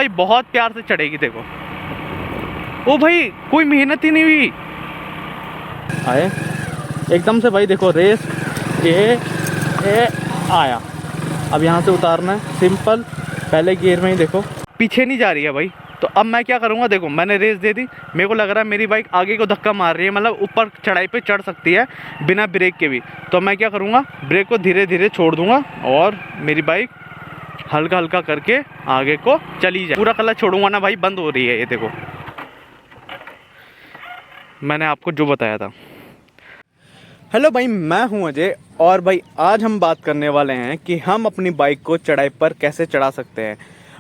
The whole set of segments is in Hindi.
भाई बहुत प्यार से चढ़ेगी। देखो ओ भाई कोई मेहनत ही नहीं हुई, आए एकदम से भाई। देखो रेस ए आया। अब यहाँ से उतारना है सिंपल, पहले गियर में ही देखो पीछे नहीं जा रही है भाई। तो अब मैं क्या करूँगा, देखो मैंने रेस दे दी, मेरे को लग रहा है मेरी बाइक आगे को धक्का मार रही है, मतलब ऊपर चढ़ाई पे चढ़ सकती है बिना ब्रेक के भी। तो मैं क्या करूँगा, ब्रेक को धीरे धीरे छोड़ दूँगा और मेरी बाइक हल्का हल्का करके आगे को चली जाए। पूरा कलच छोड़ूंगा ना भाई, बंद हो रही है ये देखो, मैंने आपको जो बताया था। हेलो भाई, मैं हूं अजय और भाई आज हम बात करने वाले हैं कि हम अपनी बाइक को चढ़ाई पर कैसे चढ़ा सकते हैं।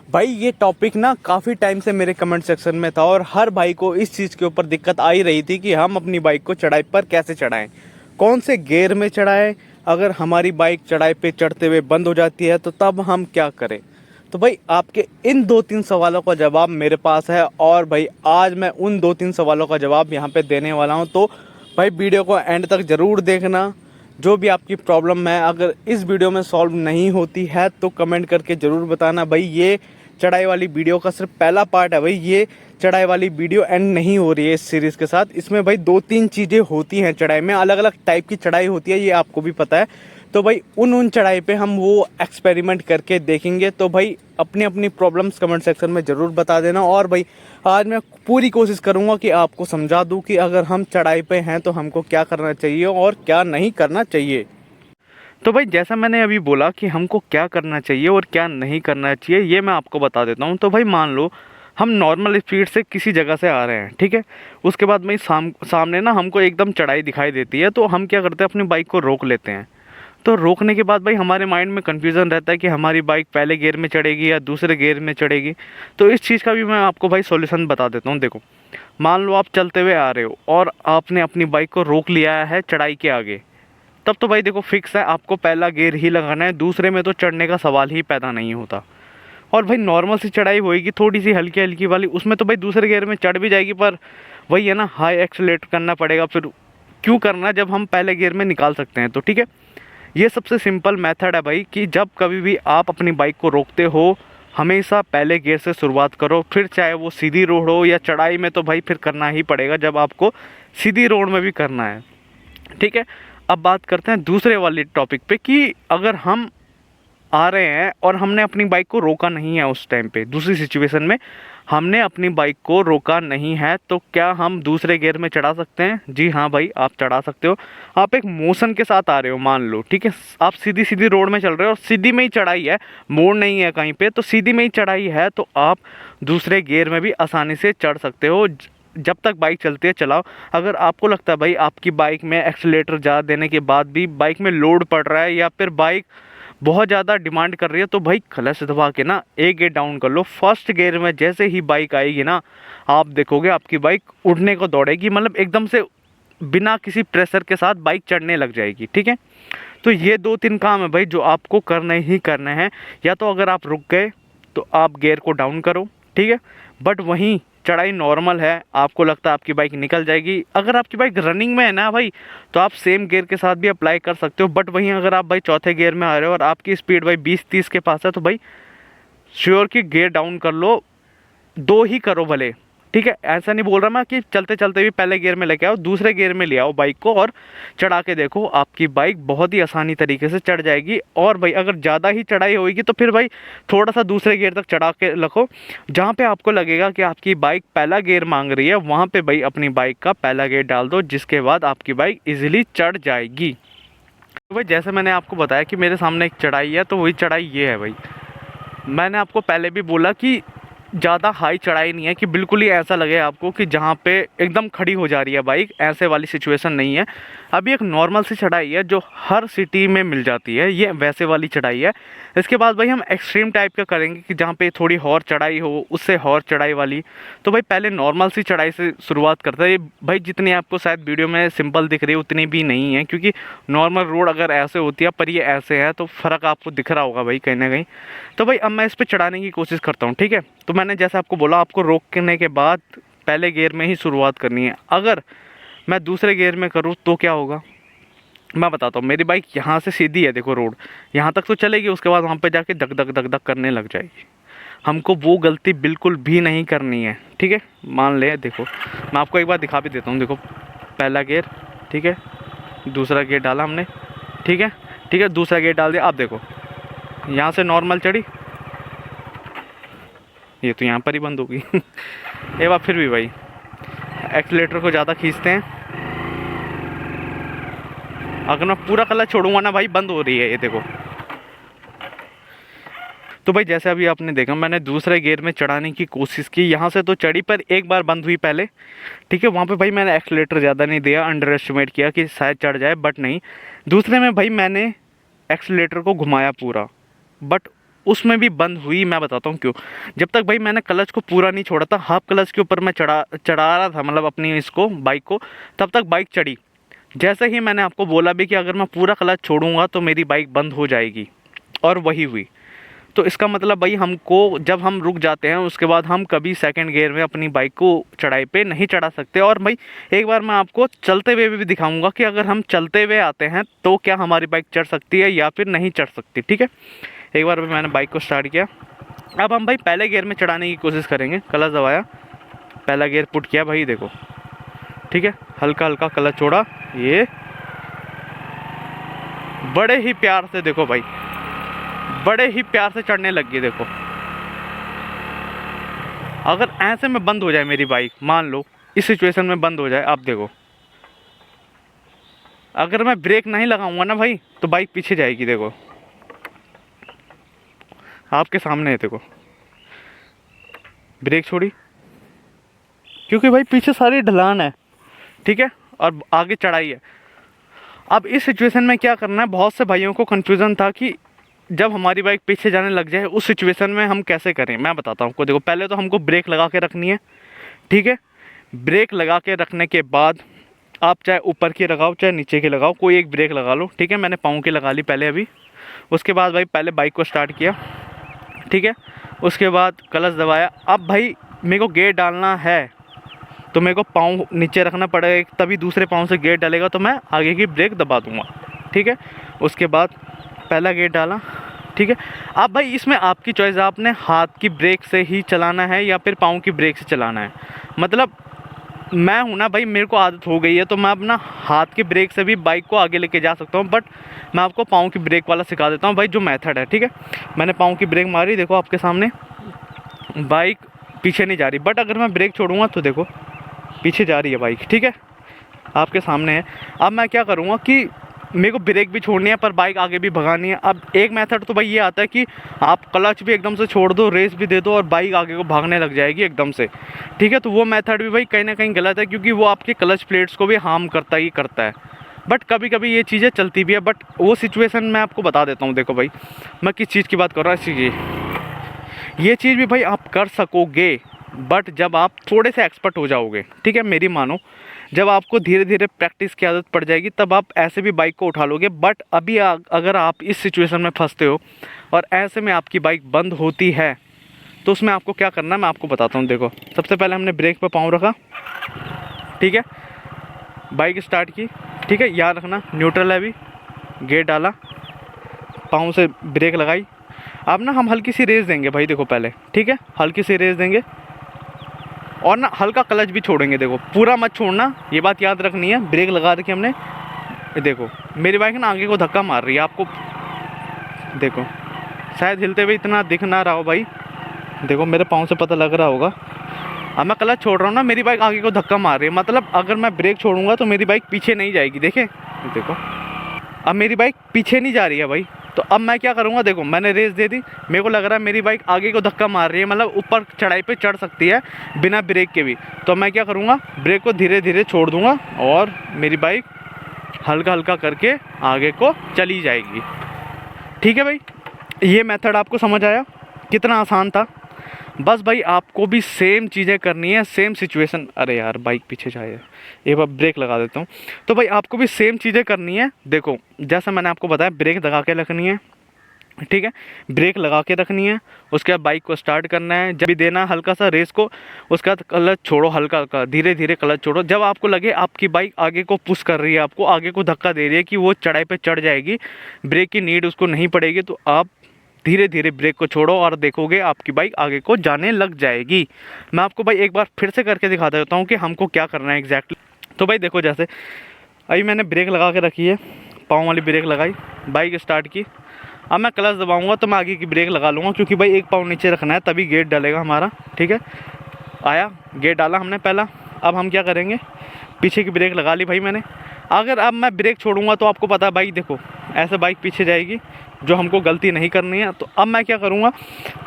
भाई ये टॉपिक ना काफ़ी टाइम से मेरे कमेंट सेक्शन में था और हर भाई को इस चीज़ के ऊपर दिक्कत आ ही रही थी कि हम अपनी बाइक को चढ़ाई पर कैसे चढ़ाएं, कौन से गियर में चढ़ाएं, अगर हमारी बाइक चढ़ाई पे चढ़ते हुए बंद हो जाती है तो तब हम क्या करें। तो भाई आपके इन 2-3 सवालों का जवाब मेरे पास है और भाई आज मैं उन 2-3 सवालों का जवाब यहाँ पे देने वाला हूँ। तो भाई वीडियो को एंड तक ज़रूर देखना। जो भी आपकी प्रॉब्लम है अगर इस वीडियो में सॉल्व नहीं होती है तो कमेंट करके ज़रूर बताना। भाई ये चढ़ाई वाली वीडियो का सिर्फ पहला पार्ट है भाई, ये चढ़ाई वाली वीडियो एंड नहीं हो रही है इस सीरीज़ के साथ। इसमें भाई 2-3 चीज़ें होती हैं चढ़ाई में, अलग अलग टाइप की चढ़ाई होती है, ये आपको भी पता है। तो भाई उन चढ़ाई पे हम वो एक्सपेरिमेंट करके देखेंगे। तो भाई अपनी अपनी प्रॉब्लम्स कमेंट सेक्शन में ज़रूर बता देना। और भाई आज मैं पूरी कोशिश करूँगा कि आपको समझा दूँ कि अगर हम चढ़ाई पे हैं तो हमको क्या करना चाहिए और क्या नहीं करना चाहिए। तो भाई जैसा मैंने अभी बोला कि हमको क्या करना चाहिए और क्या नहीं करना चाहिए, ये मैं आपको बता देता हूँ। तो भाई मान लो हम नॉर्मल स्पीड से किसी जगह से आ रहे हैं, ठीक है। उसके बाद भाई सामने ना हमको एकदम चढ़ाई दिखाई देती है, तो हम क्या करते हैं, अपनी बाइक को रोक लेते हैं। तो रोकने के बाद भाई हमारे माइंड में कन्फ्यूज़न रहता है कि हमारी बाइक पहले गियर में चढ़ेगी या दूसरे गियर में चढ़ेगी। तो इस चीज़ का भी मैं आपको भाई सॉल्यूशन बता देता हूँ। देखो मान लो आप चलते हुए आ रहे हो और आपने अपनी बाइक को रोक लिया है चढ़ाई के आगे, तब तो भाई देखो फिक्स है, आपको पहला गियर ही लगाना है, दूसरे में तो चढ़ने का सवाल ही पैदा नहीं होता। और भाई नॉर्मल सी चढ़ाई होएगी थोड़ी सी हल्की हल्की वाली, उसमें तो भाई दूसरे गियर में चढ़ भी जाएगी, पर वही है ना, हाई एक्सेलेरेट करना पड़ेगा। फिर क्यों करना जब हम पहले गियर में निकाल सकते हैं। तो ठीक है, ये सबसे सिंपल मेथड है भाई कि जब कभी भी आप अपनी बाइक को रोकते हो हमेशा पहले गियर से शुरुआत करो, फिर चाहे वो सीधी रोड हो या चढ़ाई में, तो भाई फिर करना ही पड़ेगा जब आपको सीधी रोड में भी करना है, ठीक है। अब बात करते हैं दूसरे वाले टॉपिक पे कि अगर हम आ रहे हैं और हमने अपनी बाइक को रोका नहीं है, उस टाइम पे दूसरी सिचुएशन में हमने अपनी बाइक को रोका नहीं है, तो क्या हम दूसरे गियर में चढ़ा सकते हैं? जी हाँ भाई, आप चढ़ा सकते हो। आप एक मोशन के साथ आ रहे हो, मान लो, ठीक है, आप सीधी सीधी रोड में चल रहे हो और सीधी में ही चढ़ाई है, मोड़ नहीं है कहीं पे, तो सीधी में ही चढ़ाई है, तो आप दूसरे गियर में भी आसानी से चढ़ सकते हो। जब तक बाइक चलती है चलाओ। अगर आपको लगता है भाई आपकी बाइक में एक्सीलेटर ज़्यादा देने के बाद भी बाइक में लोड पड़ रहा है या फिर बाइक बहुत ज़्यादा डिमांड कर रही है, तो भाई क्लच दबा के ना एक गियर डाउन कर लो। फर्स्ट गियर में जैसे ही बाइक आएगी ना, आप देखोगे आपकी बाइक उड़ने को दौड़ेगी, मतलब एकदम से बिना किसी प्रेशर के साथ बाइक चढ़ने लग जाएगी, ठीक है। तो ये 2-3 काम है भाई जो आपको करने ही करने हैं। या तो अगर आप रुक गए तो आप गियर को डाउन करो, ठीक है, बट वहीं चढ़ाई नॉर्मल है, आपको लगता है आपकी बाइक निकल जाएगी, अगर आपकी बाइक रनिंग में है ना भाई, तो आप सेम गियर के साथ भी अप्लाई कर सकते हो। बट वहीं अगर आप भाई चौथे गियर में आ रहे हो और आपकी स्पीड भाई 20-30 के पास है, तो भाई श्योर कि गियर डाउन कर लो, 2 ही करो भले, ठीक है। ऐसा नहीं बोल रहा मैं कि चलते चलते भी पहले गियर में लेके आओ, दूसरे गियर में ले आओ बाइक को और चढ़ा के देखो, आपकी बाइक बहुत ही आसानी तरीके से चढ़ जाएगी। और भाई अगर ज़्यादा ही चढ़ाई होगी तो फिर भाई थोड़ा सा दूसरे गियर तक चढ़ा के रखो, जहाँ पे आपको लगेगा कि आपकी बाइक पहला गियर मांग रही है, वहाँ पे भाई अपनी बाइक का पहला गियर डाल दो, जिसके बाद आपकी बाइक ईजिली चढ़ जाएगी। तो भाई जैसे मैंने आपको बताया कि मेरे सामने एक चढ़ाई है, तो वही चढ़ाई ये है भाई। मैंने आपको पहले भी बोला कि ज़्यादा हाई चढ़ाई नहीं है कि बिल्कुल ही ऐसा लगे आपको कि जहाँ पे एकदम खड़ी हो जा रही है बाइक, ऐसे वाली सिचुएशन नहीं है। अभी एक नॉर्मल सी चढ़ाई है जो हर सिटी में मिल जाती है, ये वैसे वाली चढ़ाई है। इसके बाद भाई हम एक्सट्रीम टाइप का करेंगे कि जहाँ पे थोड़ी और चढ़ाई हो, उससे और चढ़ाई वाली। तो भाई पहले नॉर्मल सी चढ़ाई से शुरुआत करते हैं। भाई जितनी आपको शायद वीडियो में सिंपल दिख रही है उतनी भी नहीं है, क्योंकि नॉर्मल रोड अगर ऐसे होती है पर ये ऐसे है, तो फ़र्क आपको दिख रहा होगा भाई कहीं ना कहीं। तो भाई अब मैं इस पर चढ़ाने की कोशिश करता हूँ, ठीक है। तो मैंने जैसे आपको बोला आपको रोकने के बाद पहले गियर में ही शुरुआत करनी है। अगर मैं दूसरे गियर में करूँ तो क्या होगा, मैं बताता हूँ। मेरी बाइक यहाँ से सीधी है, देखो रोड यहाँ तक तो चलेगी, उसके बाद वहाँ पे जाके धक धक धक धक करने लग जाएगी। हमको वो गलती बिल्कुल भी नहीं करनी है, ठीक है। मान ले, देखो मैं आपको एक बार दिखा भी देता हूँ। देखो पहला गियर, ठीक है, दूसरा गियर डाला हमने, ठीक है, ठीक है, दूसरा गियर डाल दिया। आप देखो यहाँ से नॉर्मल चढ़ी, ये तो यहाँ पर ही बंद होगी। एक बार फिर भी भाई एक्सीलेटर को ज़्यादा खींचते हैं। अगर मैं पूरा क्लच छोड़ूंगा ना भाई, बंद हो रही है ये देखो। तो भाई जैसे अभी आपने देखा, मैंने दूसरे गियर में चढ़ाने की कोशिश की, यहाँ से तो चढ़ी पर एक बार बंद हुई पहले, ठीक है। वहाँ पे भाई मैंने एक्सीलेटर ज़्यादा नहीं दिया, अंडर एस्टिमेट किया कि शायद चढ़ जाए, बट नहीं। दूसरे में भाई मैंने एक्सीलेटर को घुमाया पूरा, बट उसमें भी बंद हुई। मैं बताता हूँ क्यों। जब तक भाई मैंने क्लच को पूरा नहीं छोड़ा था, हाफ क्लच के ऊपर मैं चढ़ा रहा था, मतलब अपनी इसको बाइक को, तब तक बाइक चढ़ी। जैसे ही मैंने आपको बोला भी कि अगर मैं पूरा क्लच छोड़ूंगा तो मेरी बाइक बंद हो जाएगी, और वही हुई। तो इसका मतलब भाई हमको, जब हम रुक जाते हैं उसके बाद हम कभी सेकंड गियर में अपनी बाइक को चढ़ाई पे नहीं चढ़ा सकते। और भाई एक बार मैं आपको चलते हुए भी दिखाऊंगा कि अगर हम चलते हुए आते हैं तो क्या हमारी बाइक चढ़ सकती है या फिर नहीं चढ़ सकती, ठीक है। एक बार मैंने बाइक को स्टार्ट किया, अब हम भाई पहले गियर में चढ़ाने की कोशिश करेंगे। क्लच दबाया, पहला गियर पुट किया भाई, देखो ठीक है, हल्का हल्का क्लच छोड़ा, ये बड़े ही प्यार से, देखो भाई बड़े ही प्यार से चढ़ने लग गई। देखो अगर ऐसे में बंद हो जाए मेरी बाइक, मान लो इस सिचुएशन में बंद हो जाए, आप देखो अगर मैं ब्रेक नहीं लगाऊंगा ना भाई तो बाइक पीछे जाएगी। देखो आपके सामने है, देखो ब्रेक छोड़ी, क्योंकि भाई पीछे सारी ढलान है, ठीक है, और आगे चढ़ाई है। अब इस सिचुएशन में क्या करना है, बहुत से भाइयों को कन्फ्यूज़न था कि जब हमारी बाइक पीछे जाने लग जाए उस सिचुएशन में हम कैसे करें। मैं बताता हूँ आपको। देखो पहले तो हमको ब्रेक लगा के रखनी है, ठीक है। ब्रेक लगा के रखने के बाद आप चाहे ऊपर की लगाओ चाहे नीचे की लगाओ, कोई एक ब्रेक लगा लो, ठीक है। मैंने पाँव की लगा ली पहले अभी। उसके बाद भाई पहले बाइक को स्टार्ट किया, ठीक है। उसके बाद क्लच दबाया। अब भाई मेरे को गियर डालना है तो मेरे को पाँव नीचे रखना पड़ेगा, तभी दूसरे पाँव से गियर डालेगा तो मैं आगे की ब्रेक दबा दूँगा, ठीक है। उसके बाद पहला गियर डाला, ठीक है। अब भाई इसमें आपकी चॉइस है, आपने हाथ की ब्रेक से ही चलाना है या फिर पाँव की ब्रेक से चलाना है। मतलब मैं हूँ ना भाई, मेरे को आदत हो गई है तो मैं अपना हाथ की ब्रेक से भी बाइक को आगे लेके जा सकता हूँ, बट मैं आपको पाँव की ब्रेक वाला सिखा देता हूँ भाई, जो मेथड है, ठीक है। मैंने पाँव की ब्रेक मारी, देखो आपके सामने बाइक पीछे नहीं जा रही, बट अगर मैं ब्रेक छोड़ूंगा तो देखो पीछे जा रही है बाइक, ठीक है, आपके सामने है। अब मैं क्या करूँगा कि मेरे को ब्रेक भी छोड़नी है पर बाइक आगे भी भगानी है। अब एक मेथड तो भाई ये आता है कि आप क्लच भी एकदम से छोड़ दो, रेस भी दे दो और बाइक आगे को भागने लग जाएगी एकदम से, ठीक है। तो वो मेथड भी भाई कहीं ना कहीं गलत है, क्योंकि वो आपके क्लच प्लेट्स को भी हार्म करता ही करता है। बट कभी कभी ये चीज़ें चलती भी है, बट वो सिचुएशन मैं आपको बता देता हूँ। देखो भाई मैं किस चीज़ की बात कर रहा हूँ, ये चीज़ भी भाई आप कर सकोगे, बट जब आप थोड़े से एक्सपर्ट हो जाओगे, ठीक है, मेरी मानो, जब आपको धीरे धीरे प्रैक्टिस की आदत पड़ जाएगी तब आप ऐसे भी बाइक को उठा लोगे। बट अभी अगर आप इस सिचुएशन में फंसते हो और ऐसे में आपकी बाइक बंद होती है तो उसमें आपको क्या करना है मैं आपको बताता हूँ। देखो सबसे पहले हमने ब्रेक पे पाँव रखा, ठीक है, बाइक स्टार्ट की, ठीक है, याद रखना न्यूट्रल है, अभी गियर डाला, पाँव से ब्रेक लगाई। अब ना हम हल्की सी रेस देंगे भाई, देखो पहले, ठीक है, हल्की सी रेस देंगे और ना हल्का क्लच भी छोड़ेंगे। देखो पूरा मत छोड़ना, ये बात याद रखनी है। ब्रेक लगा रखी हमने, देखो मेरी बाइक ना आगे को धक्का मार रही है, आपको देखो शायद हिलते हुए इतना दिख ना रहा हो भाई, देखो मेरे पाँव से पता लग रहा होगा। अब मैं क्लच छोड़ रहा हूँ ना, मेरी बाइक आगे को धक्का मार रही है, मतलब अगर मैं ब्रेक छोड़ूंगा तो मेरी बाइक पीछे नहीं जाएगी। देखें देखो अब मेरी बाइक पीछे नहीं जा रही है भाई। तो अब मैं क्या करूँगा, देखो मैंने रेस दे दी, मेरे को लग रहा है मेरी बाइक आगे को धक्का मार रही है, मतलब ऊपर चढ़ाई पे चढ़ सकती है बिना ब्रेक के भी। तो मैं क्या करूँगा, ब्रेक को धीरे धीरे छोड़ दूँगा और मेरी बाइक हल्का हल्का करके आगे को चली जाएगी, ठीक है भाई। ये मेथड आपको समझ आया, कितना आसान था। बस भाई आपको भी सेम चीज़ें करनी है, सेम सिचुएशन। अरे यार बाइक पीछे जाए, एक बार ब्रेक लगा देता हूँ। तो भाई आपको भी सेम चीज़ें करनी है। देखो जैसा मैंने आपको बताया, ब्रेक लगा के रखनी है, ठीक है, ब्रेक लगा के रखनी है। उसके बाद बाइक को स्टार्ट करना है, जब भी देना है हल्का सा रेस को, उसके बाद क्लच छोड़ो, हल्का हल्का धीरे धीरे क्लच छोड़ो। जब आपको लगे आपकी बाइक आगे को पुश कर रही है, आपको आगे को धक्का दे रही है कि वो चढ़ाई पे चढ़ जाएगी, ब्रेक की नीड उसको नहीं पड़ेगी, तो आप धीरे धीरे ब्रेक को छोड़ो और देखोगे आपकी बाइक आगे को जाने लग जाएगी। मैं आपको भाई एक बार फिर से करके दिखा देता हूँ कि हमको क्या करना है एग्जैक्टली। तो भाई देखो, जैसे अभी मैंने ब्रेक लगा के रखी है, पाँव वाली ब्रेक लगाई, बाइक स्टार्ट की। अब मैं क्लच दबाऊंगा तो मैं आगे की ब्रेक लगा लूँगा, क्योंकि भाई एक पाँव नीचे रखना है तभी गेट डलेगा हमारा। ठीक है, आया गेट डाला हमने पहला। अब हम क्या करेंगे, पीछे की ब्रेक लगा ली भाई मैंने। अगर अब मैं ब्रेक छोड़ूंगा तो आपको पता है भाई, देखो ऐसे बाइक पीछे जाएगी, जो हमको गलती नहीं करनी है। तो अब मैं क्या करूँगा,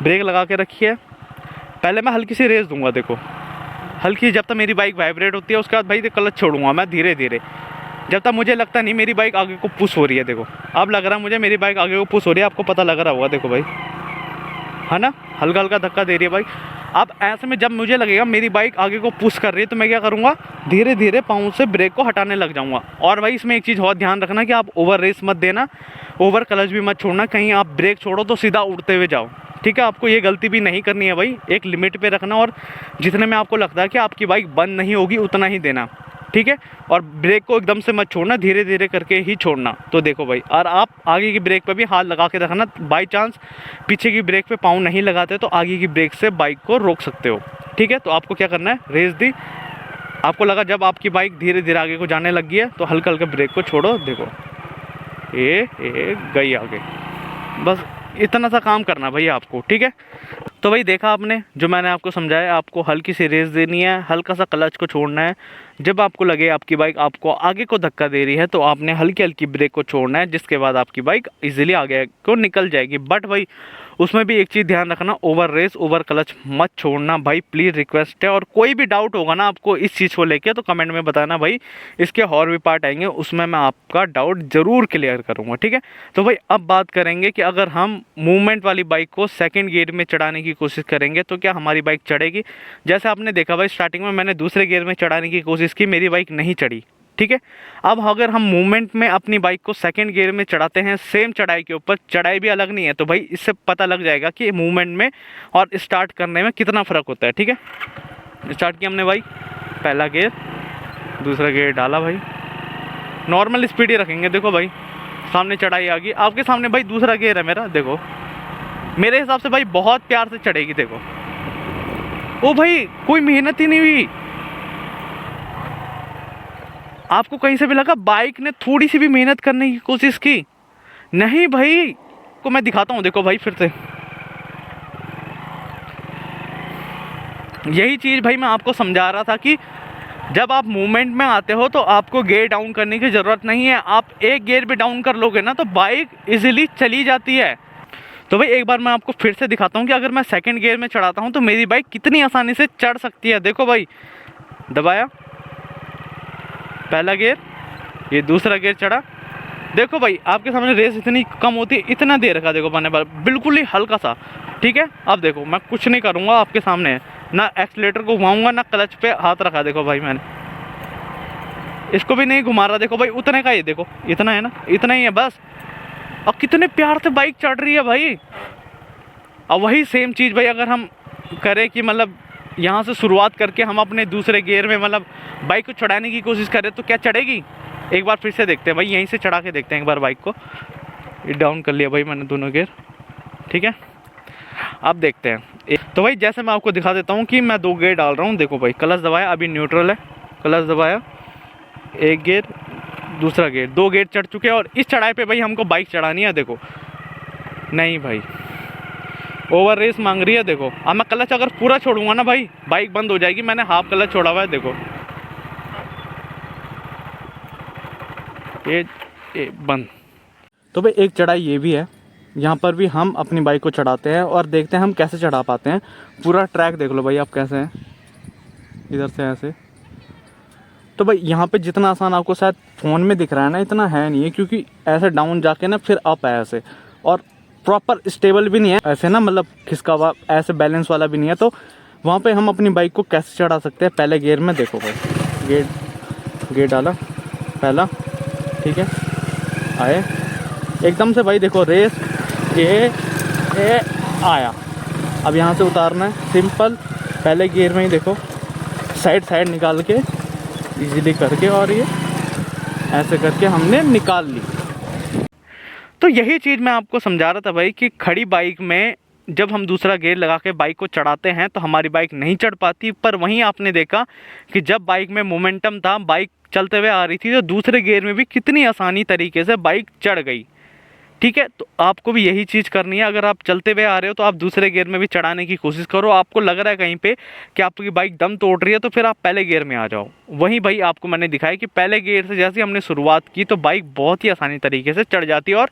ब्रेक लगा के रखी है, पहले मैं हल्की सी रेस दूंगा। देखो हल्की, जब तक मेरी बाइक वाइब्रेट होती है उसके बाद भाई क्लच छोड़ूंगा मैं धीरे धीरे, जब तक मुझे लगता नहीं मेरी बाइक आगे को पुश हो रही है। देखो अब लग रहा है मुझे मेरी बाइक आगे को पुश हो रही है, आपको पता लग रहा होगा। देखो भाई, है ना, हल्का हल्का धक्का दे रही है बाइक। अब ऐसे में जब मुझे लगेगा मेरी बाइक आगे को पुश कर रही है तो मैं क्या करूँगा, धीरे धीरे पाँव से ब्रेक को हटाने लग जाऊँगा। और भाई इसमें एक चीज़ और ध्यान रखना कि आप ओवर रेस मत देना, ओवर क्लच भी मत छोड़ना, कहीं आप ब्रेक छोड़ो तो सीधा उड़ते हुए जाओ। ठीक है, आपको ये गलती भी नहीं करनी है भाई, एक लिमिट पे रखना और जितने में आपको लगता है कि आपकी बाइक बंद नहीं होगी उतना ही देना। ठीक है, और ब्रेक को एकदम से मत छोड़ना, धीरे धीरे करके ही छोड़ना। तो देखो भाई, और आप आगे की ब्रेक पे भी हाथ लगा के रखना, बाई चांस पीछे की ब्रेक पे पाँव नहीं लगाते तो आगे की ब्रेक से बाइक को रोक सकते हो। ठीक है, तो आपको क्या करना है, रेस दी, आपको लगा जब आपकी बाइक धीरे धीरे आगे को जाने लगी है तो हल्का हल्का ब्रेक को छोड़ो। देखो ये गई आगे, बस इतना सा काम करना भाई आपको। ठीक है, तो भाई देखा आपने जो मैंने आपको समझाया, आपको हल्की सी रेस देनी है, हल्का सा क्लच को छोड़ना है। जब आपको लगे आपकी बाइक आपको आगे को धक्का दे रही है तो आपने हल्की हल्की ब्रेक को छोड़ना है, जिसके बाद आपकी बाइक इजीली आगे को निकल जाएगी। बट भाई उसमें भी एक चीज़ ध्यान रखना, ओवर रेस ओवर क्लच मत छोड़ना भाई, प्लीज़ रिक्वेस्ट है। और कोई भी डाउट होगा ना आपको इस चीज़ को लेके तो कमेंट में बताना भाई, इसके और भी पार्ट आएंगे उसमें मैं आपका डाउट ज़रूर क्लियर करूँगा। ठीक है, तो भाई अब बात करेंगे कि अगर हम मूवमेंट वाली बाइक को सेकंड गियर में चढ़ाने की कोशिश करेंगे तो क्या हमारी बाइक चढ़ेगी। जैसे आपने देखा भाई, स्टार्टिंग में मैंने दूसरे गियर में चढ़ाने की कोशिश की, मेरी बाइक नहीं चढ़ी। ठीक है, अब अगर हम मूवमेंट में अपनी बाइक को सेकंड गियर में चढ़ाते हैं, सेम चढ़ाई के ऊपर, चढ़ाई भी अलग नहीं है, तो भाई इससे पता लग जाएगा कि मूवमेंट में और स्टार्ट करने में कितना फ़र्क होता है। ठीक है, स्टार्ट किया हमने बाइक, पहला गियर, दूसरा गियर डाला भाई, नॉर्मल स्पीड ही रखेंगे। देखो भाई सामने चढ़ाई आ गई, आपके सामने भाई दूसरा गियर है मेरा। देखो मेरे हिसाब से भाई बहुत प्यार से चढ़ेगी। देखो ओ भाई, कोई मेहनत ही नहीं हुई, आपको कहीं से भी लगा बाइक ने थोड़ी सी भी मेहनत करने की कोशिश की? नहीं भाई, को मैं दिखाता हूँ। देखो भाई फिर से यही चीज़ भाई मैं आपको समझा रहा था कि जब आप मूवमेंट में आते हो तो आपको गियर डाउन करने की ज़रूरत नहीं है। आप एक गियर भी डाउन कर लोगे ना तो बाइक इजीली चली जाती है। तो भाई एक बार मैं आपको फिर से दिखाता हूँ कि अगर मैं सेकंड गियर में चढ़ाता हूँ तो मेरी बाइक कितनी आसानी से चढ़ सकती है। देखो भाई, दबाया, पहला गियर, ये दूसरा गियर चढ़ा। देखो भाई आपके सामने रेस इतनी कम होती है, इतना दे रखा देखो मैंने, बिल्कुल ही हल्का सा। ठीक है, अब देखो मैं कुछ नहीं करूँगा, आपके सामने है ना, एक्सीलेटर को घुमाऊंगा ना क्लच पे हाथ रखा। देखो भाई मैंने इसको भी नहीं घुमा रहा। देखो भाई उतने का ही, देखो इतना है ना, इतना ही है बस। और कितने प्यार से बाइक चढ़ रही है भाई। अब वही सेम चीज़ भाई अगर हम करें कि मतलब यहाँ से शुरुआत करके हम अपने दूसरे गियर में मतलब बाइक को चढ़ाने की कोशिश करें तो क्या चढ़ेगी? एक बार फिर से देखते हैं भाई, यहीं से चढ़ा के देखते हैं एक बार बाइक को। ये डाउन कर लिया भाई मैंने दोनों गियर। ठीक है, अब देखते हैं। तो भाई जैसे मैं आपको दिखा देता हूँ कि मैं 2 गियर डाल रहा हूँ। देखो भाई क्लच दबाया, अभी न्यूट्रल है, क्लच दबाया, एक गियर, दूसरा गियर, 2 गियर चढ़ चुके हैं। और इस चढ़ाई पे भाई हमको बाइक चढ़ानी है। देखो नहीं भाई, ओवर रेस मांग रही है। देखो अब मैं क्लच अगर पूरा छोड़ूंगा ना भाई, बाइक बंद हो जाएगी। मैंने हाफ क्लच छोड़ा हुआ है। देखो ये बंद। तो भाई एक चढ़ाई ये भी है, यहाँ पर भी हम अपनी बाइक को चढ़ाते हैं और देखते हैं हम कैसे चढ़ा पाते हैं। पूरा ट्रैक देख लो भाई आप कैसे हैं, इधर से ऐसे। तो भाई यहाँ पे जितना आसान आपको शायद फ़ोन में दिख रहा है ना, इतना है नहीं है, क्योंकि ऐसे डाउन जाके ना फिर अप है ऐसे, और प्रॉपर स्टेबल भी नहीं है ऐसे ना, मतलब खिसका हुआ ऐसे बैलेंस वाला भी नहीं है। तो वहाँ पे हम अपनी बाइक को कैसे चढ़ा सकते हैं? पहले गियर में देखो भाई, गियर डाला पहला, ठीक है, आए एकदम से भाई, देखो रेस ये आया। अब यहाँ से उतारना है सिंपल, पहले गियर में ही देखो साइड निकाल के इजीली करके, और ये ऐसे करके हमने निकाल ली। तो यही चीज़ मैं आपको समझा रहा था भाई कि खड़ी बाइक में जब हम दूसरा गियर लगा के बाइक को चढ़ाते हैं तो हमारी बाइक नहीं चढ़ पाती, पर वहीं आपने देखा कि जब बाइक में मोमेंटम था, बाइक चलते हुए आ रही थी, तो दूसरे गियर में भी कितनी आसानी तरीके से बाइक चढ़ गई। ठीक है, तो आपको भी यही चीज़ करनी है। अगर आप चलते हुए आ रहे हो तो आप दूसरे गियर में भी चढ़ाने की कोशिश करो। आपको लग रहा है कहीं पे कि आपकी बाइक दम तोड़ रही है तो फिर आप पहले गियर में आ जाओ। वहीं भाई आपको मैंने दिखाया कि पहले गियर से जैसे हमने शुरुआत की तो बाइक बहुत ही आसानी तरीके से चढ़ जाती है। और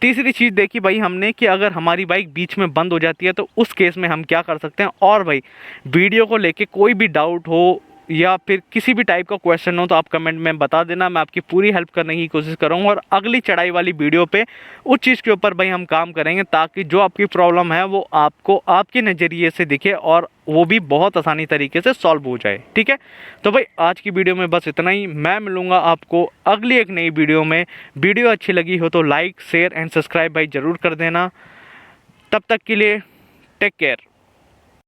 तीसरी चीज़ देखी भाई हमने कि अगर हमारी बाइक बीच में बंद हो जाती है तो उस केस में हम क्या कर सकते हैं। और भाई वीडियो को लेके कोई भी डाउट हो या फिर किसी भी टाइप का क्वेश्चन हो तो आप कमेंट में बता देना, मैं आपकी पूरी हेल्प करने की कोशिश करूँगा। और अगली चढ़ाई वाली वीडियो पे उस चीज़ के ऊपर भाई हम काम करेंगे ताकि जो आपकी प्रॉब्लम है वो आपको आपके नज़रिए से दिखे और वो भी बहुत आसानी तरीके से सॉल्व हो जाए। ठीक है, तो भाई आज की वीडियो में बस इतना ही। मैं मिलूँगा आपको अगली एक नई वीडियो में। वीडियो अच्छी लगी हो तो लाइक शेयर एंड सब्सक्राइब भाई ज़रूर कर देना। तब तक के लिए टेक केयर।